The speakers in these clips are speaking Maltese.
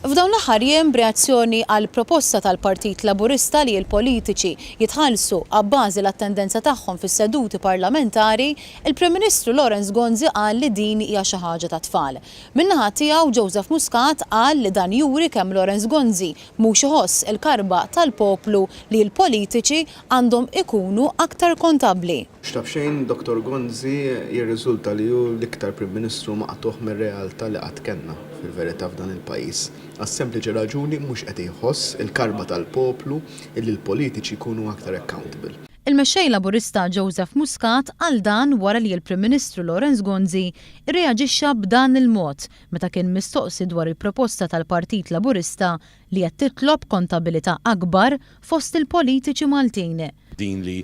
F'dawn l-aħħar jiem b'reazzjoni għal proposta tal-Partit Laburista li l-politiċi jithallsu abbażi l-attendenza taghhom fis-seduti parlamentari, il-Prim Ministru Lawrence Gonzi qal li din hija xi ħaġa ta' tfal. Min-naħa tiegħu Joseph Muscat qal li dan juri kemm Lawrence Gonzi mhux iħoss il-karba tal-poplu li l-politiċi għandhom ikunu aktar kontabbli. X'taf xejn Dr. Gonzi jirriżulta li hu l-iktar Prim Ministru maqtuħ mir-realtà li qatt kellna fil-verità f'dan il-pajjiż. Għas-sempliċi raġuni mhux qed iħoss il-karba tal-poplu illi l-politiċi jkunu aktar accountable. Il-Mexxej Laburista Joseph Muscat għal dan wara li l-Prim Ministru Lawrence Gonzi irreaġixxa b'dan il-mod meta kien mistoqsi dwar il-proposta tal-Partit Laburista li qed titlob kontabbilità akbar fost il-politiċi Maltin. Din li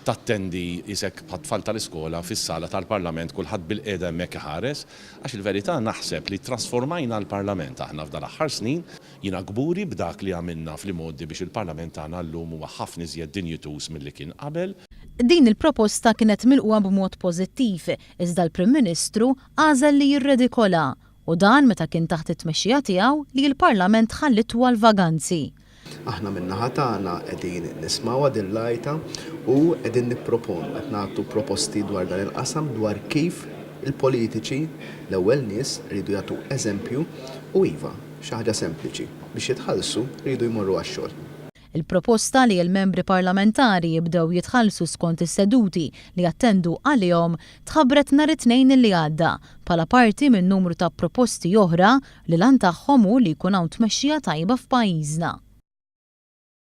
tattendi isek bħat-tfal tal-iskola fis-sala tal-Parlament kulħadd bil-qiegħda hemmhekk iħares, għax il-verità naħseb li trasformajna l-Parlament aħna f'dan l-aħħar snin, jiena gburi b'dak li għamilna fl-modi biex il-Parlament tagħna llum huwa ħafna iżjed dinjutus milli kien qabel. Din il-proposta kienet milquha b'mod pożittiv, iżda l-Prim Ministru għażel li jirredikola u dan meta kien taħt it-tmexxija tiegħu li l-Parlament ħallithu għal vaganzi. Aħna min-naħa tagħna qegħdin nismgħu din lajta u qegħdin nipproponu qed nagħtu proposti dwar dan il-qasam dwar kif il-politiċi l-ewwel nies rridu jagħtu eżempju u iva xi ħaġa sempliċi biex jitħallsu rridu jmorru għax-xogħol. Il-proposta li l-membri parlamentari jibdew jithallsu skont is-seduti li attendu għalihom tħabbret nhar it-tnejn li għadda bħala parti minn numru ta' proposti oħra li lan tagħhom hu li jkun hawn tmexxija tajba f'pajjiżna.